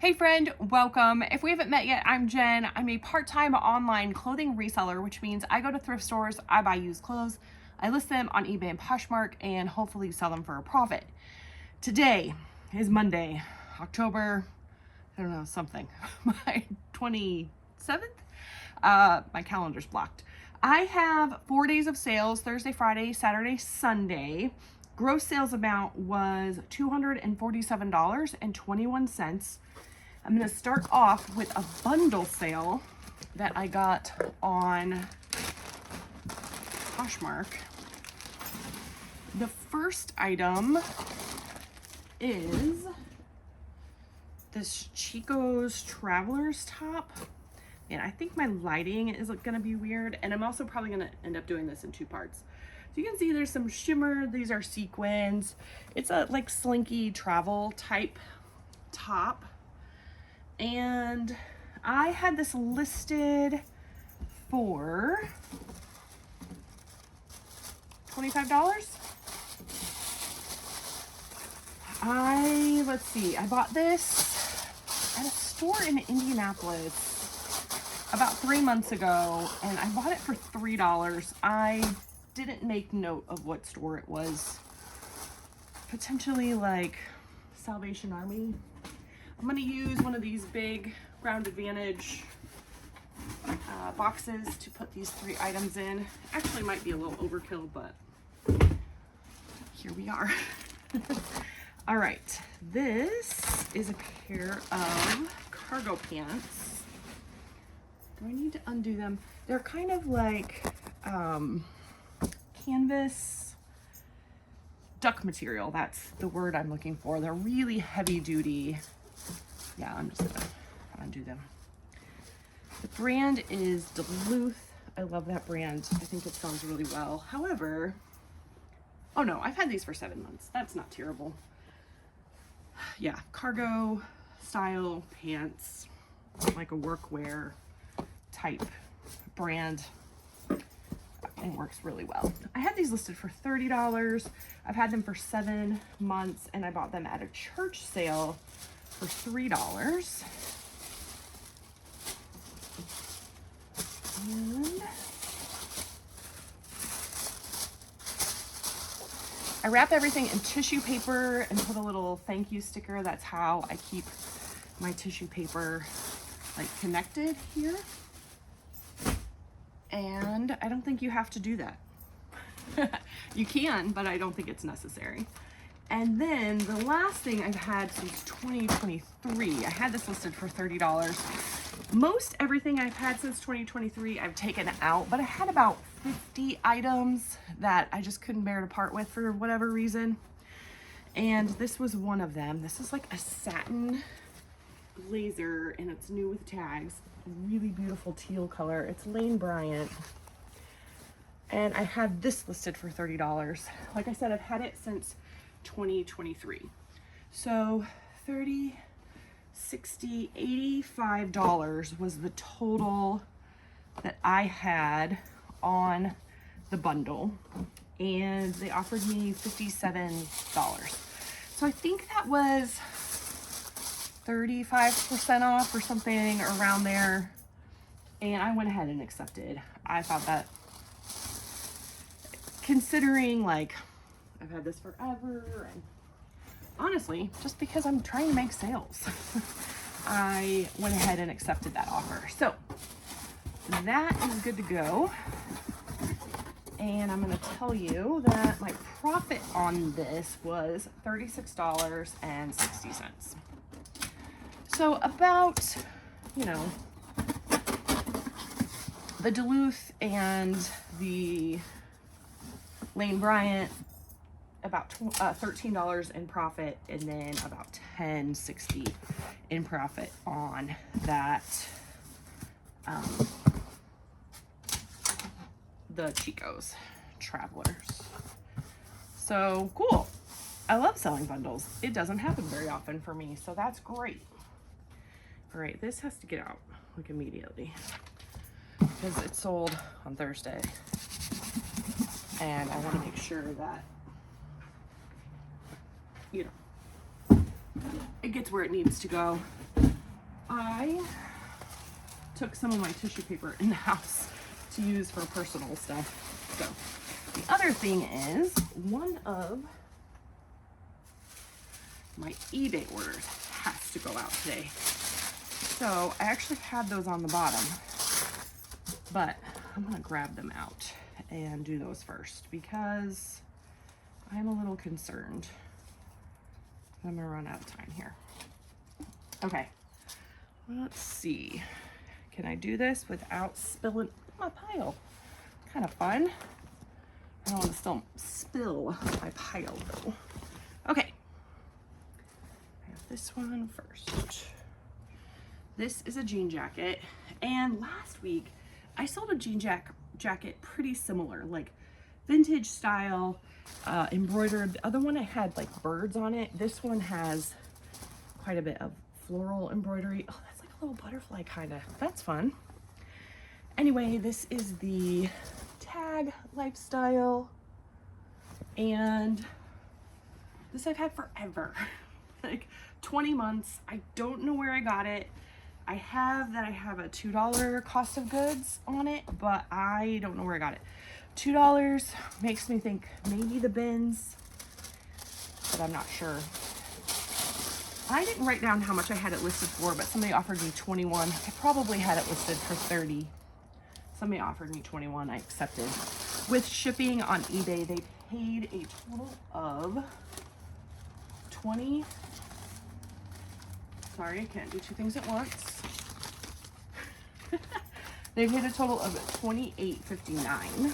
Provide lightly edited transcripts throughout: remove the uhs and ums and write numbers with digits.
Hey friend, welcome. If we haven't met yet, I'm Jen. I'm a part-time online clothing reseller, which means I go to thrift stores, I buy used clothes, I list them on eBay and Poshmark, and hopefully sell them for a profit. Today is Monday, October, I don't know, something, my 27th? My calendar's blocked. I have 4 days of sales, Thursday, Friday, Saturday, Sunday. Gross sales amount was $247.21. I'm going to start off with a bundle sale that I got on Poshmark. The first item is this Chico's Traveler's top. And I think my lighting is going to be weird. And I'm also probably going to end up doing this in two parts. So you can see there's some shimmer. These are sequins. It's a like slinky travel type top. And I had this listed for $25. Let's see, I bought this at a store in Indianapolis about 3 months ago, and I bought it for $3. I didn't make note of what store it was. Potentially like Salvation Army. I'm going to use one of these big Ground Advantage boxes to put these 3 items in. Actually might be a little overkill, but here we are. All right, this is a pair of cargo pants. Do I need to undo them? They're kind of like canvas duck material. That's the word I'm looking for. They're really heavy duty. Yeah, I'm just gonna undo them. The brand is Duluth. I love that brand. I think it sells really well. However, oh no, I've had these for 7 months. That's not terrible. Yeah, cargo style pants, like a workwear type brand. It works really well. I had these listed for $30. I've had them for 7 months, and I bought them at a church sale for $3. And I wrap everything in tissue paper and put a little thank you sticker. That's how I keep my tissue paper like connected here. And I don't think you have to do that. You can, but I don't think it's necessary. And then the last thing I've had since 2023, I had this listed for $30. Most everything I've had since 2023, I've taken out, but I had about 50 items that I just couldn't bear to part with for whatever reason. And this was one of them. This is like a satin blazer, and it's new with tags. Really beautiful teal color. It's Lane Bryant. And I had this listed for $30. Like I said, I've had it since 2023. So 30, 60, $85 was the total that I had on the bundle, and they offered me $57. So I think that was 35% off or something around there, and I went ahead and accepted. I thought that, considering like I've had this forever, and honestly, just because I'm trying to make sales, I went ahead and accepted that offer. So that is good to go. And I'm going to tell you that my profit on this was $36.60. So about, you know, the Duluth and the Lane Bryant, about $13 in profit, and then about $10.60 in profit on that the Chico's Travelers. So cool. I love selling bundles. It doesn't happen very often for me, so that's great. All right, this has to get out like immediately because it sold on Thursday, and I want to make sure that, you know, it gets where it needs to go. I took some of my tissue paper in the house to use for personal stuff. So the other thing is, one of my eBay orders has to go out today. So I actually had those on the bottom, but I'm gonna grab them out and do those first because I'm a little concerned. I'm gonna run out of time here. Okay, let's see. Can I do this without spilling my pile? Kind of fun. I don't want to still spill my pile though. Okay, I have this one first. This is a jean jacket, and last week I sold a jean jacket pretty similar, like vintage style, embroidered. The other one I had like birds on it. This one has quite a bit of floral embroidery. Oh, that's like a little butterfly kind of. That's fun. Anyway, this is the tag lifestyle, and this I've had forever, like 20 months. I don't know where I got it. I have a $2 cost of goods on it, but I don't know where I got it. $2 makes me think maybe the bins, but I'm not sure. I didn't write down how much I had it listed for, but somebody offered me 21. I probably had it listed for 30. Somebody offered me 21, I accepted. With shipping on eBay, they paid a total of 20. Sorry, I can't do two things at once. They paid a total of $28.59.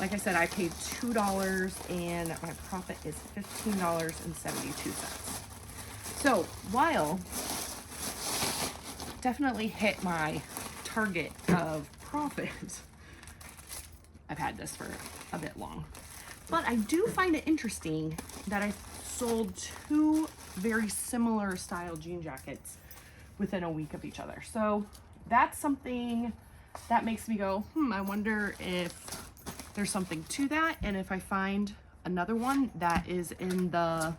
Like I said, I paid $2 and my profit is $15.72. So while definitely hit my target of profit, I've had this for a bit long. But I do find it interesting that I sold two very similar style jean jackets within a week of each other. So that's something that makes me go, I wonder if there's something to that. And if I find another one that is in the,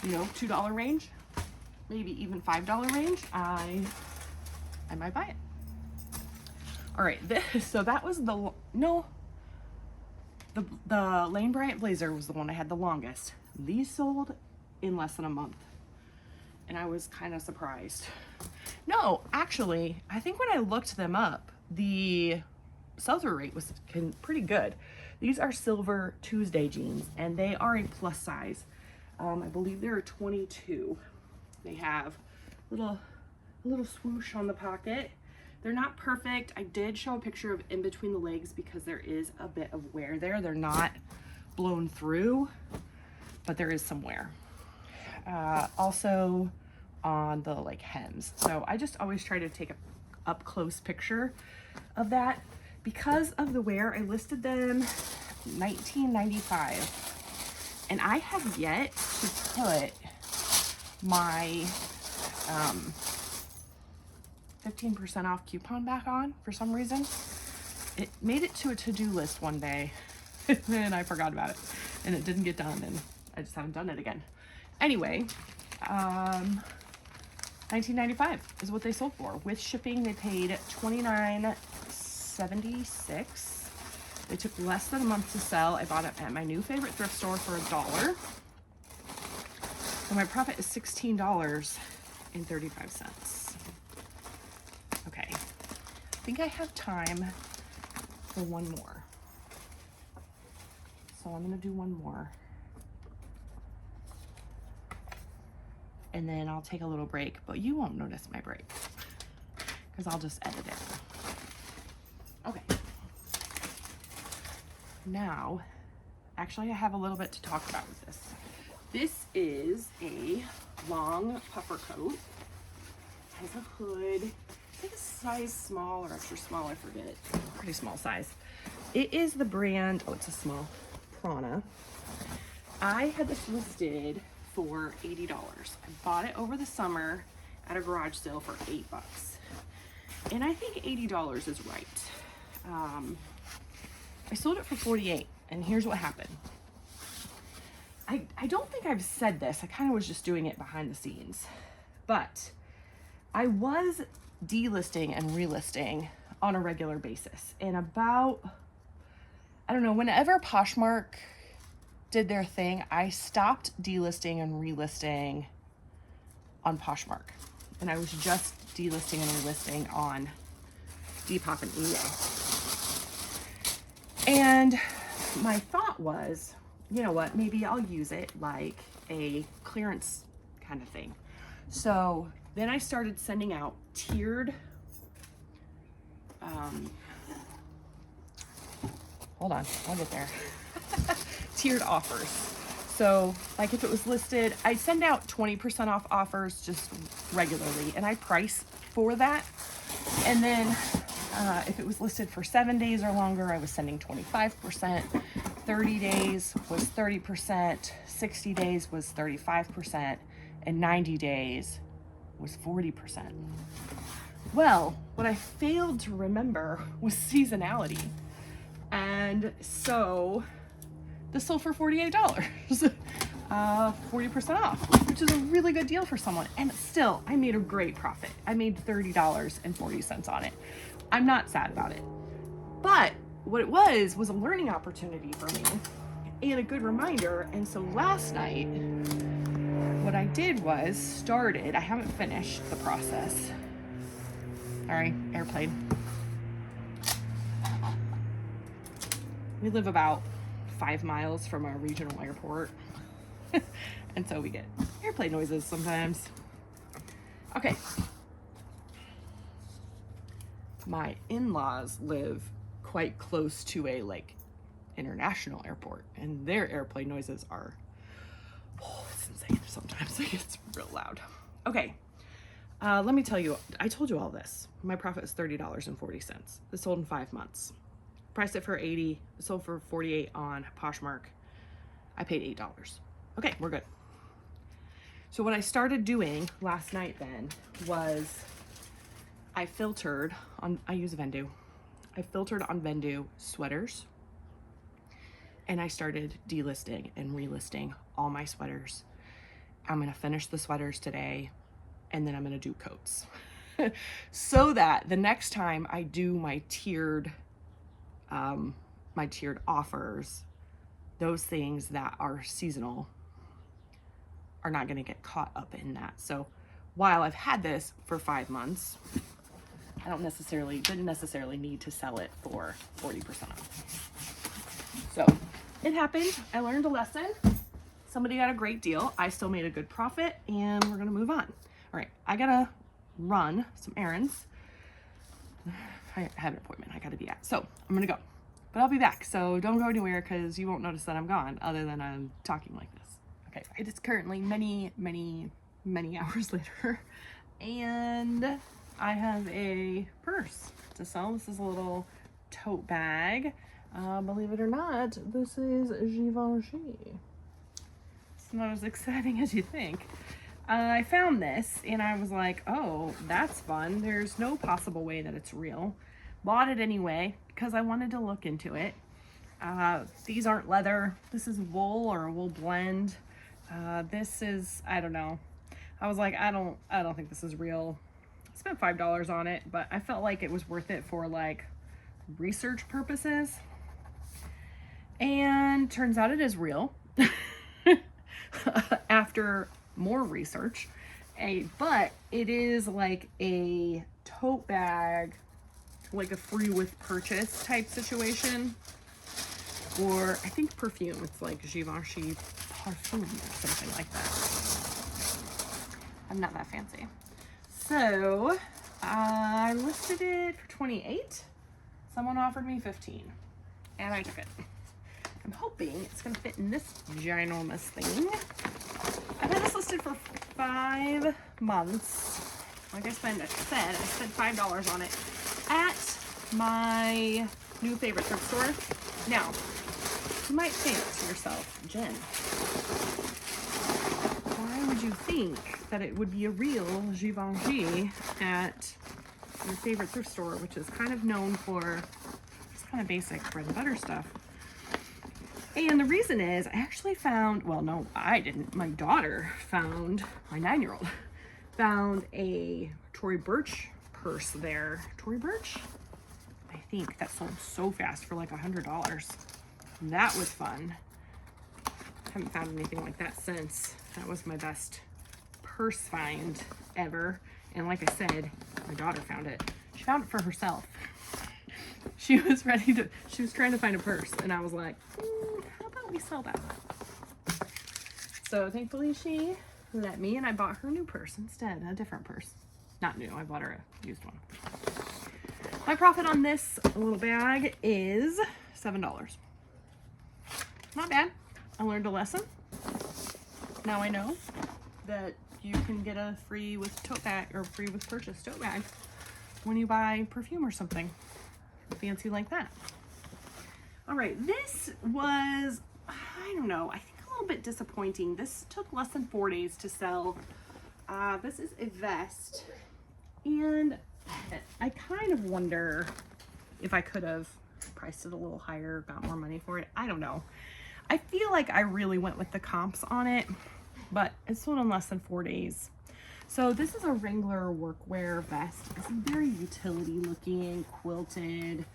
$2 range, maybe even $5 range, I might buy it. All right, so that was the Lane Bryant blazer was the one I had the longest. These sold in less than a month, and I was kind of surprised. No, actually, I think when I looked them up, the sell-through rate was pretty good. These are Silver Tuesday jeans, and they are a plus size. I believe they're a 22. They have a little swoosh on the pocket. They're not perfect. I did show a picture of in between the legs because there is a bit of wear there. They're not blown through, but there is some wear. Also on the hems. So I just always try to take a up close picture of that. Because of the wear, I listed them $19.95. And I have yet to put my 15% off coupon back on for some reason. It made it to a to-do list one day and I forgot about it and it didn't get done, and I just haven't done it again. Anyway, $19.95 is what they sold for. With shipping, they paid $29.76. They took less than a month to sell. I bought it at my new favorite thrift store for $1. So my profit is $16.35. Okay, I think I have time for one more. So I'm gonna do one more. And then I'll take a little break, but you won't notice my break because I'll just edit it. Okay. Now, actually I have a little bit to talk about with this. This is a long puffer coat. It has a hood. I think it's size small or extra small, I forget. Pretty small size. It is the brand, oh, it's a small, Prana. I had this listed for $80. I bought it over the summer at a garage sale for $8. And I think $80 is right. I sold it for $48, and here's what happened. I don't think I've said this. I kind of was just doing it behind the scenes. But I was delisting and relisting on a regular basis. And about, I don't know, whenever Poshmark did their thing, I stopped delisting and relisting on Poshmark. And I was just delisting and relisting on Depop and eBay. And my thought was, you know what, maybe I'll use it like a clearance kind of thing. So then I started sending out tiered, hold on, I'll get there. Tiered offers. So like if it was listed, I send out 20% off offers just regularly, and I price for that. And then if it was listed for 7 days or longer, I was sending 25%. 30 days was 30%, 60 days was 35%, and 90 days was 40%. Well, what I failed to remember was seasonality. And so this sold for $48, 40% off, which is a really good deal for someone. And still, I made a great profit. I made $30.40 on it. I'm not sad about it. But what it was a learning opportunity for me and a good reminder. And so last night, what I did was I haven't finished the process. Sorry, airplane. We live about 5 miles from a regional airport. And so we get airplane noises sometimes. Okay. My in-laws live quite close to a international airport, and their airplane noises are, it's insane sometimes. It's real loud. Okay. Let me tell you, I told you all this. My profit is $30.40. This sold in 5 months. Priced it for $80. It sold for $48 on Poshmark. I paid $8. Okay, we're good. So what I started doing last night then was I filtered on, I use Vendu. I filtered on Vendu sweaters, and I started delisting and relisting all my sweaters. I'm gonna finish the sweaters today, and then I'm gonna do coats. So that the next time I do my tiered offers, those things that are seasonal are not gonna get caught up in that. So while I've had this for 5 months, I didn't necessarily need to sell it for 40% off. So it happened. I learned a lesson. Somebody got a great deal. I still made a good profit, and we're gonna move on. All right, I gotta run some errands. I have an appointment I gotta be at, so I'm gonna go. But I'll be back, so don't go anywhere because you won't notice that I'm gone other than I'm talking like this. Okay, it is currently many hours later, and I have a purse to sell. This is a little tote bag. Believe it or not, this is Givenchy. It's not as exciting as you think. I found this and I was like, oh, that's fun. There's no possible way that it's real. Bought it anyway because I wanted to look into it. These aren't leather. This is wool or a wool blend. This is, I don't know. I was like, I don't think this is real. I spent $5 on it, but I felt like it was worth it for research purposes. And turns out it is real. After more research, but it is like a tote bag, like a free with purchase type situation, or I think perfume. It's like Givenchy Parfum or something like that. I'm not that fancy. So I listed it for $28. Someone offered me $15, and I took it. I'm hoping it's gonna fit in this ginormous thing. I've had this listed for 5 months. Like I spent $5 on it at my new favorite thrift store. Now, you might think to yourself, Jen, why would you think that it would be a real Givenchy at your favorite thrift store, which is kind of known for just kind of basic bread and butter stuff? And the reason is I actually found, well, no, I didn't. My daughter found, my 9-year-old Found a Tory Burch purse there. Tory Burch? I think that sold so fast for like $100. That was fun. Haven't found anything like that since. That was my best purse find ever. And like I said, my daughter found it. She found it for herself. She was trying to find a purse, and I was like, how about we sell that? So thankfully she let me, and I bought her a new purse instead, a different purse. Not new, I bought her a used one. My profit on this little bag is $7. Not bad. I learned a lesson. Now I know that you can get a free with tote bag or free with purchase tote bag when you buy perfume or something fancy like that. All right, this was, I don't know, I think a little bit disappointing. This took less than 4 days to sell. This is a vest, and I kind of wonder if I could have priced it a little higher, got more money for it. I don't know. I feel like I really went with the comps on it, but it sold in less than 4 days. So this is a Wrangler workwear vest. It's very utility looking, quilted,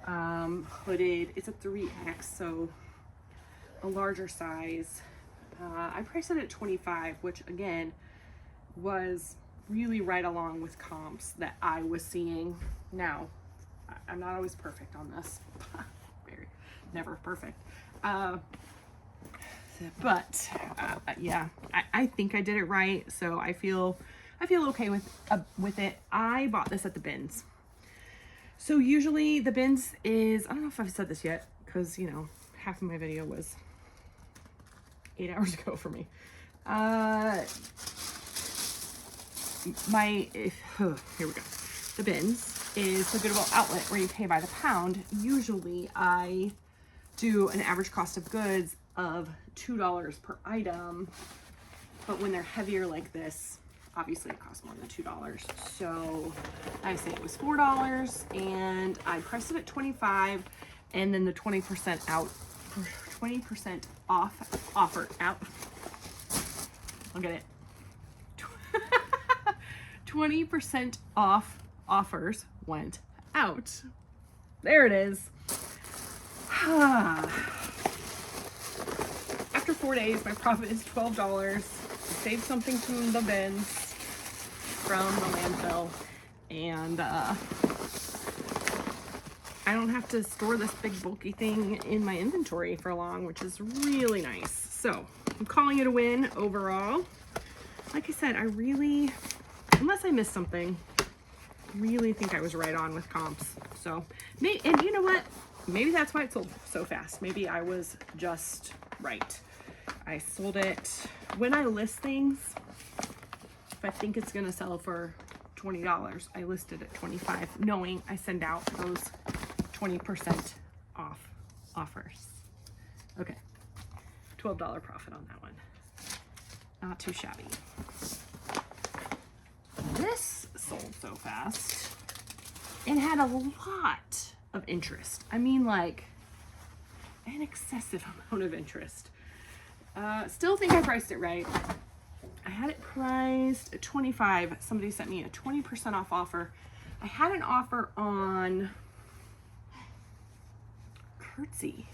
hooded. It's a 3X, so a larger size. I priced it at $25, which again was really right along with comps that I was seeing. Now, I'm not always perfect on this. Never perfect. But yeah, I think I did it right, so I feel okay with it. I bought this at the bins. So usually the bins is, I don't know if I've said this yet, because you know, half of my video was 8 hours ago for me. Here we go. The bins is the Goodwill outlet where you pay by the pound. Usually I do an average cost of goods of $2 per item, but when they're heavier like this, obviously it costs more than $2. So I say it was $4, and I priced it at $25, and then the 20% off offer out. I'll get it. 20% off offers went out. There it is. After 4 days, my profit is $12. I saved something from the bins, from the landfill, and I don't have to store this big bulky thing in my inventory for long, which is really nice. So I'm calling it a win overall. Like I said, I really, unless I missed something, really think I was right on with comps. So, and you know what? Maybe that's why it sold so fast. Maybe I was just right. I sold it when I list things. If I think it's gonna sell for $20, I listed at $25, knowing I send out those 20% off offers. Okay, $12 profit on that one. Not too shabby. This sold so fast and had a lot of interest. I mean, like an excessive amount of interest. Still think I priced it right. I had it priced at $25. Somebody sent me a 20% off offer. I had an offer on Curtsy,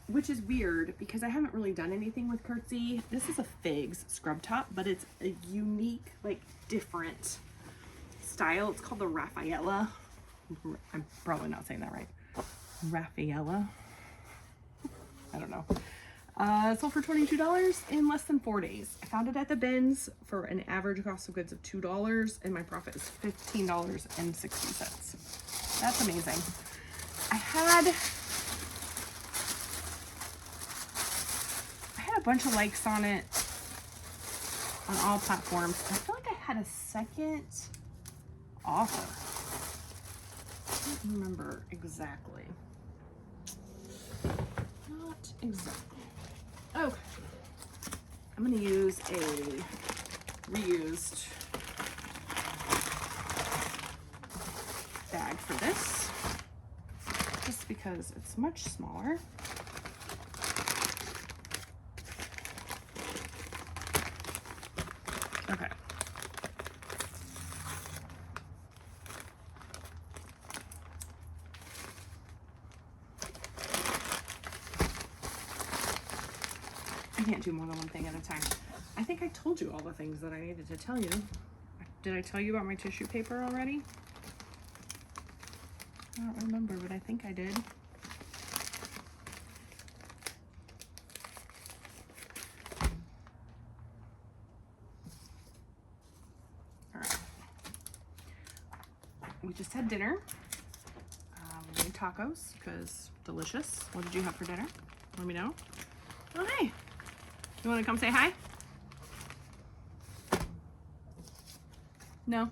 which is weird because I haven't really done anything with Curtsy. This is a Figs scrub top, but it's a unique, like different style. It's called the Raffaella. I'm probably not saying that right. Raffaella. I don't know. It sold for $22 in less than 4 days. I found it at the bins for an average cost of goods of $2, and my profit is $15.60. That's amazing. I had a bunch of likes on it on all platforms. I feel like I had a second offer. I don't remember exactly. Not exactly. Okay. I'm going to use a reused bag for this, just because it's much smaller. Okay, can't do more than one thing at a time. I think I told you all the things that I needed to tell you. Did I tell you about my tissue paper already? I don't remember, but I think I did. All right. We just had dinner. We made tacos because delicious. What did you have for dinner? Let me know. Oh, hey. You want to come say hi? No?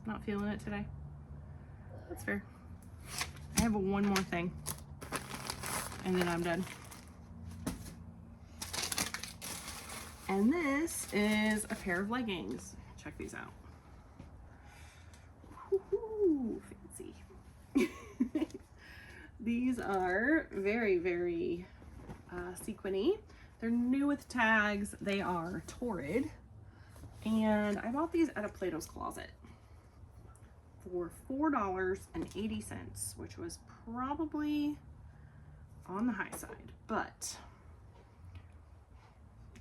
Not feeling it today? That's fair. I have one more thing. And then I'm done. And this is a pair of leggings. Check these out. Woohoo, fancy. These are very, very sequiny. They're new with tags. They are torrid. And I bought these at a Plato's Closet for $4.80, which was probably on the high side, but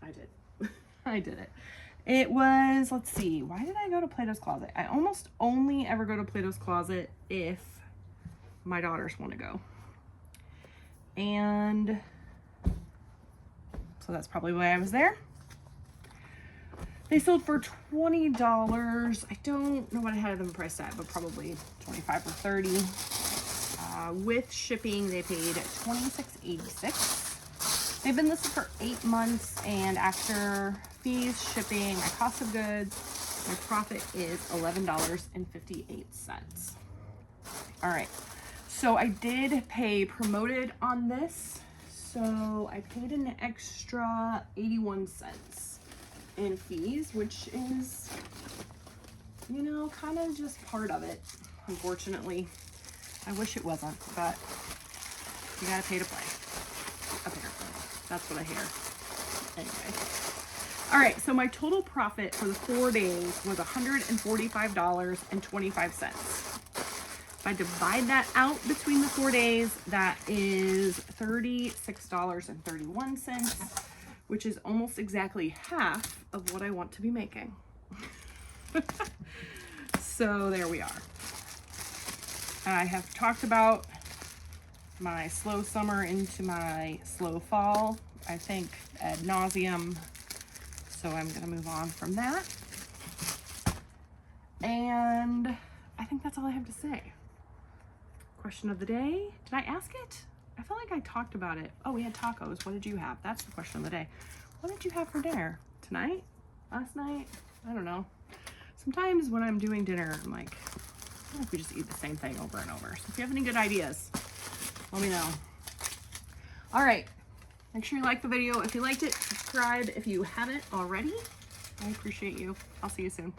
I did. I did it. It was, let's see, why did I go to Plato's Closet? I almost only ever go to Plato's Closet if my daughters want to go. And so that's probably why I was there. They sold for $20. I don't know what I had them priced at, but probably 25 or 30. With shipping, they paid $26.86. They've been listed for 8 months, and after fees, shipping, my cost of goods, my profit is $11.58. All right, so I did pay promoted on this. So I paid an extra 81 cents in fees, which is, you know, kind of just part of it, unfortunately. I wish it wasn't, but you gotta pay to play, apparently. That's what I hear. Anyway. All right, so my total profit for the 4 days was $145.25. If I divide that out between the 4 days, that is $36.31, which is almost exactly half of what I want to be making. So there we are. I have talked about my slow summer into my slow fall, I think, ad nauseum. So I'm gonna move on from that. And I think that's all I have to say. Question of the day. Did I ask it? I feel like I talked about it. Oh, we had tacos. What did you have? That's the question of the day. What did you have for dinner? Tonight? Last night? I don't know. Sometimes when I'm doing dinner, I'm like, I don't know if we just eat the same thing over and over. So if you have any good ideas, let me know. All right. Make sure you like the video if you liked it. Subscribe if you haven't already. I appreciate you. I'll see you soon.